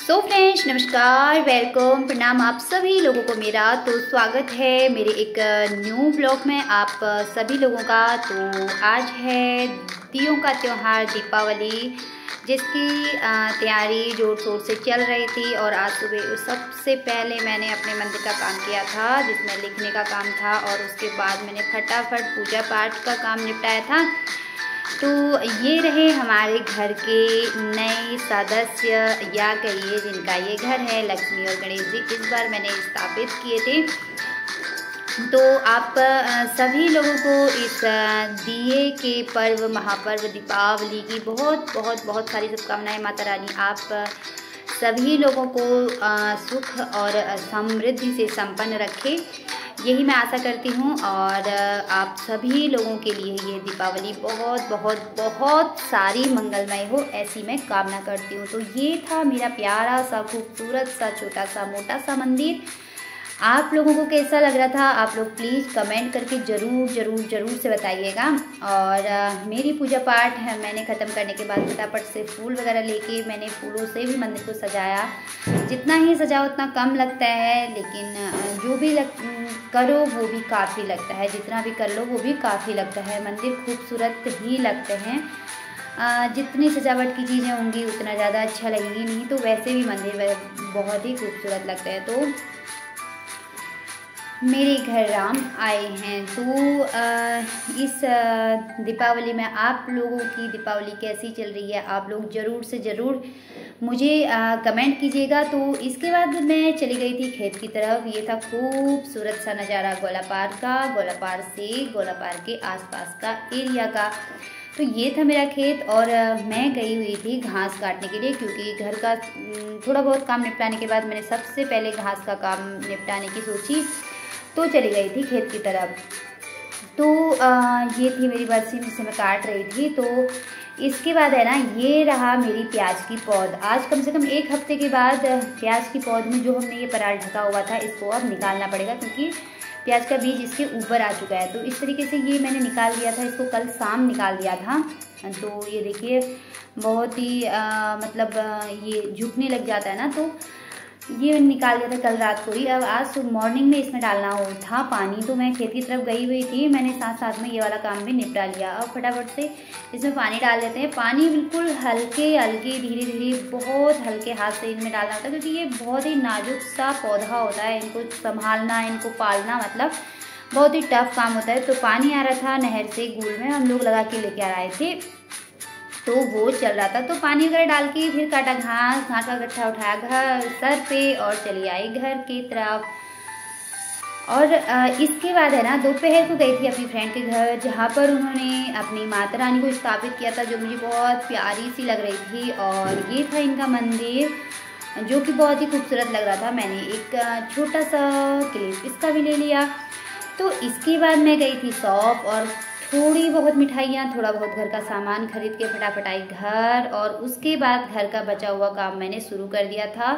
So friends, नमस्कार, welcome, प्रणाम आप सभी लोगों को मेरा। तो स्वागत है मेरे एक न्यू ब्लॉग में आप सभी लोगों का। तो आज है दियों का त्यौहार दीपावली, जिसकी तैयारी जोर शोर से चल रही थी। और आज सुबह सबसे पहले मैंने अपने मंदिर का काम किया था, जिसमें लिखने का काम था, और उसके बाद मैंने फटाफट पूजा पाठ का काम निपटाया था। तो ये रहे हमारे घर के नए सदस्य, या कहिए जिनका ये घर है, लक्ष्मी और गणेश जी इस बार मैंने स्थापित किए थे। तो आप सभी लोगों को इस दिए के पर्व, महापर्व दीपावली की बहुत बहुत बहुत सारी शुभकामनाएं। माता रानी आप सभी लोगों को सुख और समृद्धि से संपन्न रखे, यही मैं आशा करती हूँ। और आप सभी लोगों के लिए ये दीपावली बहुत बहुत बहुत सारी मंगलमय हो, ऐसी मैं कामना करती हूँ। तो ये था मेरा प्यारा सा, खूबसूरत सा, छोटा सा, मोटा सा मंदिर। आप लोगों को कैसा लग रहा था, आप लोग प्लीज़ कमेंट करके ज़रूर ज़रूर ज़रूर से बताइएगा। और मेरी पूजा पाठ है मैंने ख़त्म करने के बाद फटाफट से फूल वगैरह लेके मैंने फूलों से भी मंदिर को सजाया। जितना ही सजाओ उतना कम लगता है, लेकिन जो भी करो वो भी काफ़ी लगता है, जितना भी कर लो वो भी काफ़ी लगता है। मंदिर खूबसूरत ही लगते हैं। जितनी सजावट की चीज़ें होंगी उतना ज़्यादा अच्छा लगेगी, नहीं तो वैसे भी मंदिर बहुत ही खूबसूरत लगते हैं। तो मेरे घर राम आए हैं। तो इस दीपावली में आप लोगों की दीपावली कैसी चल रही है, आप लोग ज़रूर से ज़रूर मुझे कमेंट कीजिएगा। तो इसके बाद मैं चली गई थी खेत की तरफ। ये था खूबसूरत सा नज़ारा गोलापार का, गोलापार से गोलापार के आसपास का एरिया का। तो ये था मेरा खेत, और मैं गई हुई थी घास काटने के लिए, क्योंकि घर का थोड़ा बहुत काम निपटाने के बाद मैंने सबसे पहले घास का काम निपटाने की सोची, तो चली गई थी खेत की तरफ। तो ये थी मेरी बरसी, जिसे मैं काट रही थी। तो इसके बाद है ना, ये रहा मेरी प्याज की पौध। आज कम से कम एक हफ्ते के बाद प्याज की पौध में जो हमने ये पराल ढका हुआ था, इसको अब निकालना पड़ेगा, क्योंकि प्याज का बीज इसके ऊपर आ चुका है। तो इस तरीके से ये मैंने निकाल दिया था, इसको कल शाम निकाल दिया था। तो ये देखिए बहुत ही ये झुकने लग जाता है ना, तो ये निकाल दिया था कल रात को ही। अब आज मॉर्निंग में इसमें डालना था पानी। तो मैं खेत की तरफ गई हुई थी, मैंने साथ साथ में ये वाला काम भी निपटा लिया। अब फटाफट से इसमें पानी डाल देते हैं। पानी बिल्कुल हल्के हल्के, धीरे धीरे, बहुत हल्के हाथ से इनमें डालना होता है, क्योंकि ये बहुत ही नाजुक सा पौधा होता है। इनको संभालना, इनको पालना मतलब बहुत ही टफ काम होता है। तो पानी आ रहा था नहर से, गूल में हम लोग लगा के लेके आ रहे थे, तो वो चल रहा था। तो पानी वगैरह डाल के फिर काटा घास का गट्ठा उठाया घर सर पे और चली आई घर की तरफ। और इसके बाद है ना, दोपहर को गई थी अपनी फ्रेंड के घर, जहाँ पर उन्होंने अपनी माता रानी को स्थापित किया था, जो मुझे बहुत प्यारी सी लग रही थी। और ये था इनका मंदिर, जो कि बहुत ही खूबसूरत लग रहा था। मैंने एक छोटा सा क्लिप इसका भी ले लिया। तो इसके बाद मैं गई थी शॉप, और थोड़ी बहुत मिठाइयाँ, थोड़ा बहुत घर का सामान खरीद के फटाफट आई घर। और उसके बाद घर का बचा हुआ काम मैंने शुरू कर दिया था।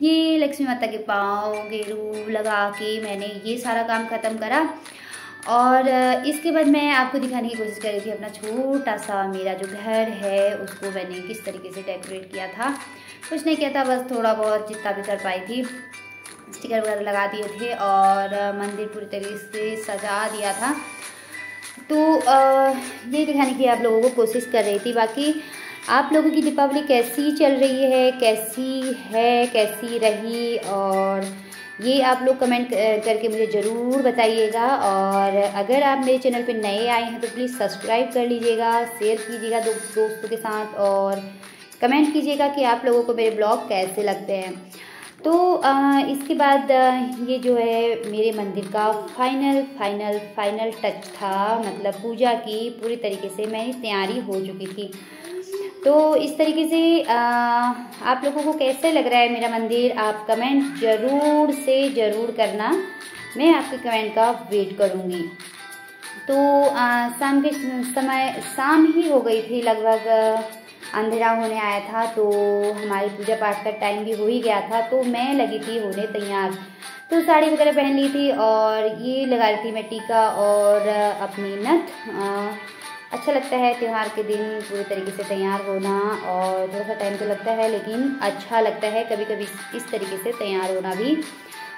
ये लक्ष्मी माता के पाँव गेरू लगा के मैंने ये सारा काम ख़त्म करा। और इसके बाद मैं आपको दिखाने की कोशिश कर रही थी अपना छोटा सा मेरा जो घर है, उसको मैंने किस तरीके से डेकोरेट किया था। कुछ नहीं किया था, बस थोड़ा बहुत जितना भी कर पाई थी, स्टिकर वगैरह लगा दिए थे और मंदिर पूरी तरीके से सजा दिया था। तो ये दिखाने की आप लोगों को कोशिश कर रही थी। बाकी आप लोगों की दीपावली कैसी चल रही है, कैसी रही, और ये आप लोग कमेंट करके मुझे ज़रूर बताइएगा। और अगर आप मेरे चैनल पे नए आए हैं तो प्लीज़ सब्सक्राइब कर लीजिएगा, शेयर कीजिएगा दोस्तों के साथ, और कमेंट कीजिएगा कि आप लोगों को मेरे ब्लॉग कैसे लगते हैं। तो इसके बाद ये जो है मेरे मंदिर का फाइनल टच था, मतलब पूजा की पूरी तरीके से मेरी तैयारी हो चुकी थी। तो इस तरीके से आप लोगों को कैसे लग रहा है मेरा मंदिर, आप कमेंट ज़रूर से ज़रूर करना, मैं आपके कमेंट का वेट करूँगी। तो शाम के समय शाम ही हो गई थी, लगभग अंधेरा होने आया था। तो हमारी पूजा पाठ का टाइम भी हो ही गया था। तो मैं लगी थी होने तैयार, तो साड़ी वगैरह पहन ली थी, और ये लगा रही थी मैं टीका और अपनी नथ। अच्छा लगता है त्यौहार के दिन पूरे तरीके से तैयार होना, और थोड़ा सा टाइम तो लगता है लेकिन अच्छा लगता है कभी कभी इस तरीके से तैयार होना भी।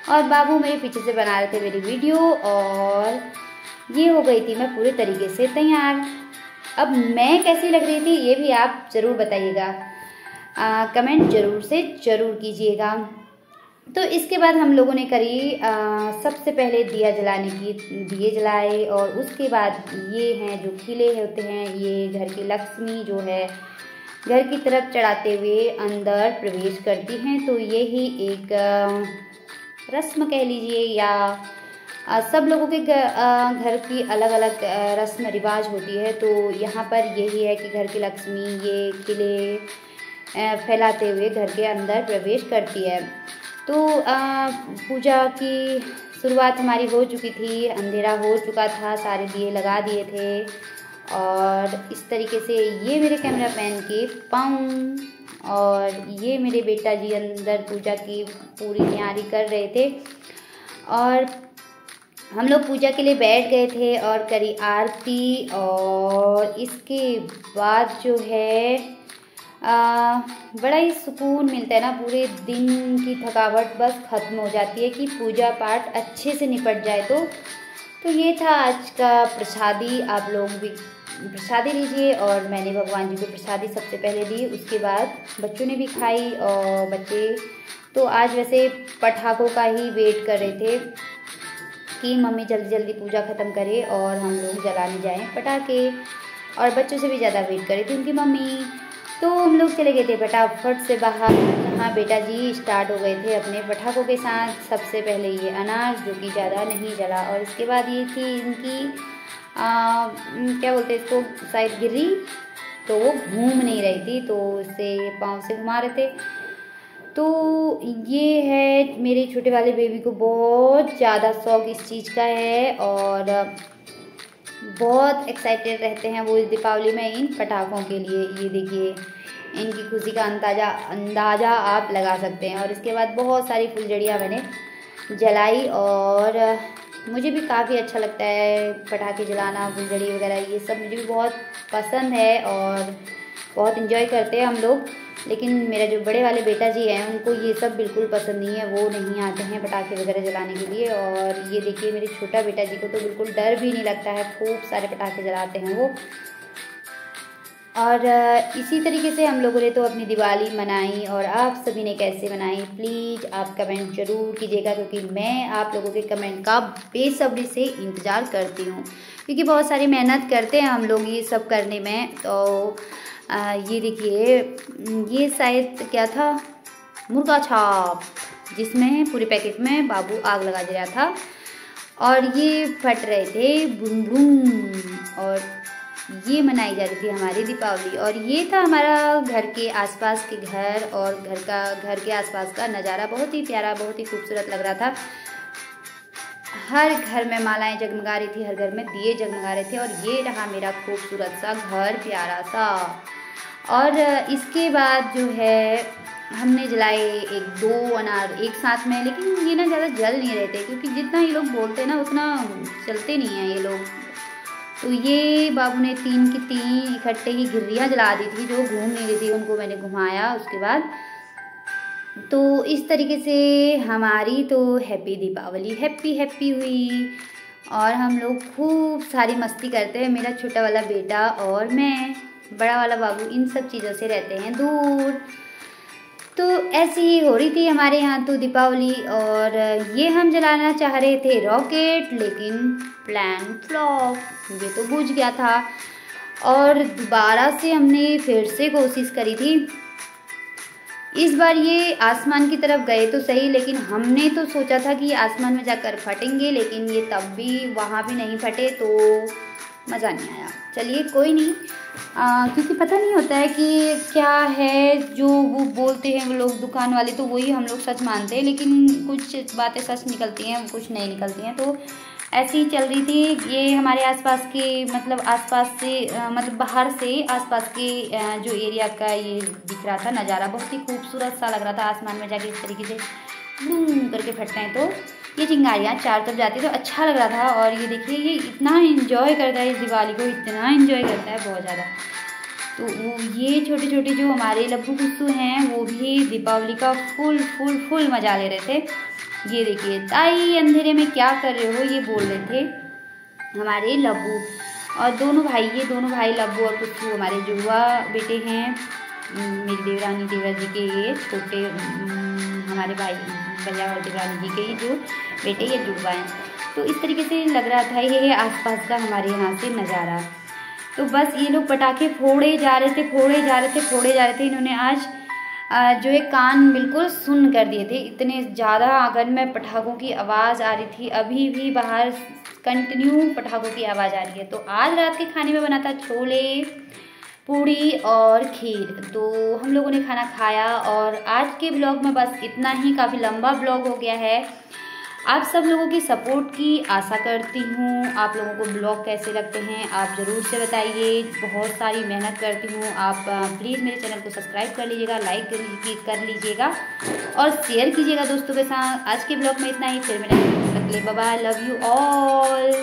और बाबू मेरे पीछे से बना रहे थे मेरी वीडियो, और ये हो गई थी मैं पूरे तरीके से तैयार। अब मैं कैसी लग रही थी ये भी आप ज़रूर बताइएगा, कमेंट ज़रूर से ज़रूर कीजिएगा। तो इसके बाद हम लोगों ने करी सबसे पहले दिए जलाए, और उसके बाद ये हैं जो खिले होते हैं, ये घर की लक्ष्मी जो है घर की तरफ चढ़ाते हुए अंदर प्रवेश करती हैं। तो यही एक रस्म कह लीजिए, या सब लोगों के घर की अलग अलग रस्म रिवाज होती है। तो यहाँ पर यही है कि घर की लक्ष्मी ये खिले फैलाते हुए घर के अंदर प्रवेश करती है। तो पूजा की शुरुआत हमारी हो चुकी थी, अंधेरा हो चुका था, सारे दिए लगा दिए थे, और इस तरीके से ये मेरे कैमरा मैन के पाँव, और ये मेरे बेटा जी अंदर पूजा की पूरी तैयारी कर रहे थे। और हम लोग पूजा के लिए बैठ गए थे और करी आरती, और इसके बाद जो है बड़ा ही सुकून मिलता है ना, पूरे दिन की थकावट बस ख़त्म हो जाती है कि पूजा पाठ अच्छे से निपट जाए। तो ये था आज का प्रसादी। आप लोग भी प्रसादी लीजिए, और मैंने भगवान जी को प्रसादी सबसे पहले दी, उसके बाद बच्चों ने भी खाई। और बच्चे तो आज वैसे पटाखों का ही वेट कर रहे थे कि मम्मी जल्दी जल्दी पूजा ख़त्म करे और हम लोग जलाने जाएं पटाखे, और बच्चों से भी ज़्यादा वेट कर रही थी उनकी मम्मी। तो हम लोग चले गए थे फटाफट से बाहर। हाँ, बेटा जी स्टार्ट हो गए थे अपने पटाखों के साथ। सबसे पहले ये अनार जो कि ज़्यादा नहीं जला, और इसके बाद ये थी इनकी क्या बोलते हैं इसको, शायद गिर्री, तो वो घूम नहीं रही थी तो उसे पाँव से घुमा रहे थे। तो ये है मेरे छोटे वाले बेबी को बहुत ज़्यादा शौक इस चीज़ का है, और बहुत एक्साइटेड रहते हैं वो इस दीपावली में इन पटाखों के लिए। ये देखिए इनकी खुशी का अंदाज़ा आप लगा सकते हैं। और इसके बाद बहुत सारी फुलझड़ियाँ मैंने जलाई, और मुझे भी काफ़ी अच्छा लगता है पटाखे जलाना, फुलझड़ी वगैरह, ये सब मुझे भी बहुत पसंद है और बहुत इंजॉय करते हैं हम लोग। लेकिन मेरा जो बड़े वाले बेटा जी हैं उनको ये सब बिल्कुल पसंद नहीं है, वो नहीं आते हैं पटाखे वगैरह जलाने के लिए। और ये देखिए मेरे छोटा बेटा जी को तो बिल्कुल डर भी नहीं लगता है, खूब सारे पटाखे जलाते हैं वो। और इसी तरीके से हम लोगों ने तो अपनी दिवाली मनाई, और आप सभी ने कैसे मनाई प्लीज़ आप कमेंट ज़रूर कीजिएगा, क्योंकि मैं आप लोगों के कमेंट का बेसब्री से इंतज़ार करती हूँ, क्योंकि बहुत सारी मेहनत करते हैं हम लोग ये सब करने में। तो ये देखिए ये शायद क्या था, मुर्गा छाप, जिसमें पूरे पैकेट में बाबू आग लगा दे रहा था, और ये फट रहे थे बुम बुम, और ये मनाई जा रही थी हमारी दीपावली। और ये था हमारा घर के आसपास के घर, और घर के आसपास का नज़ारा बहुत ही प्यारा, बहुत ही खूबसूरत लग रहा था। हर घर में मालाएं जगमगा रही थी, हर घर में दिए जगमगा रहे थे, और ये रहा मेरा खूबसूरत सा घर, प्यारा सा। और इसके बाद जो है हमने जलाए 1-2 अनार एक साथ में, लेकिन ये ना ज़्यादा जल नहीं रहे थे, क्योंकि जितना ये लोग बोलते हैं ना उतना चलते नहीं हैं ये लोग। तो ये बाबू ने 3 की 3 इकट्ठे ही गिर्रियाँ जला दी थी जो घूम नहीं रही थी, उनको मैंने घुमाया उसके बाद। तो इस तरीके से हमारी तो हैप्पी दीपावली हैप्पी हुई, और हम लोग खूब सारी मस्ती करते हैं, मेरा छोटा वाला बेटा और मैं। बड़ा वाला बाबू इन सब चीज़ों से रहते हैं दूर। तो ऐसी ही हो रही थी हमारे यहाँ तो दीपावली। और ये हम जलाना चाह रहे थे रॉकेट, लेकिन प्लान फ्लॉप, ये तो बुझ गया था। और दोबारा से हमने फिर से कोशिश करी थी। इस बार ये आसमान की तरफ गए तो सही, लेकिन हमने तो सोचा था कि आसमान में जाकर फटेंगे, लेकिन ये तब भी वहाँ भी नहीं फटे, तो मज़ा नहीं आया। चलिए कोई नहीं, क्योंकि पता नहीं होता है कि क्या है जो वो बोलते हैं वो लोग दुकान वाले, तो वही हम लोग सच मानते हैं, लेकिन कुछ बातें सच निकलती हैं, कुछ नहीं निकलती हैं। तो ऐसी ही चल रही थी। ये हमारे आसपास के मतलब आसपास से मतलब बाहर से आसपास के जो एरिया का ये दिख रहा था नज़ारा, बहुत ही खूबसूरत सा लग रहा था। आसमान में जाके इस तरीके से बूम करके फटते हैं, तो ये चिंगारियाँ चारों तरफ जाती है तो अच्छा लग रहा था। और ये देखिए ये इतना एंजॉय करता है इस दिवाली को, इतना एंजॉय करता है बहुत ज़्यादा। तो वो ये छोटे छोटे जो हमारे लब्बू गुस्सू हैं वो भी दीपावली का फुल मज़ा ले रहे थे। ये देखिए ताई अंधेरे में क्या कर रहे हो, ये बोल रहे थे हमारे लब्बू। और दोनों भाई लब्बू और गुस्सू हमारे जुड़वा बेटे हैं, मेरी देवरानी देवरा जी के ये छोटे हमारे भाई भैया और देवरानी जी के जो बेटे ये जुड़वा हैं। तो इस तरीके से लग रहा था ये आसपास का हमारे यहाँ से नज़ारा। तो बस ये लोग पटाखे फोड़े जा रहे थे। इन्होंने आज जो है कान बिल्कुल सुन्न कर दिए थे, इतने ज़्यादा आंगन में पटाखों की आवाज़ आ रही थी। अभी भी बाहर कंटिन्यू पटाखों की आवाज़ आ रही है। तो आज रात के खाने में बना था छोले, पूड़ी और खीर। तो हम लोगों ने खाना खाया और आज के ब्लॉग में बस इतना ही, काफ़ी लंबा ब्लॉग हो गया है। आप सब लोगों की सपोर्ट की आशा करती हूँ। आप लोगों को ब्लॉग कैसे लगते हैं आप ज़रूर से बताइए। बहुत सारी मेहनत करती हूँ। आप प्लीज़ मेरे चैनल को सब्सक्राइब कर लीजिएगा, लाइक कर लीजिएगा और शेयर कीजिएगा दोस्तों के साथ। आज के ब्लॉग में इतना ही, फिर मिलेंगे, bye bye, love you all.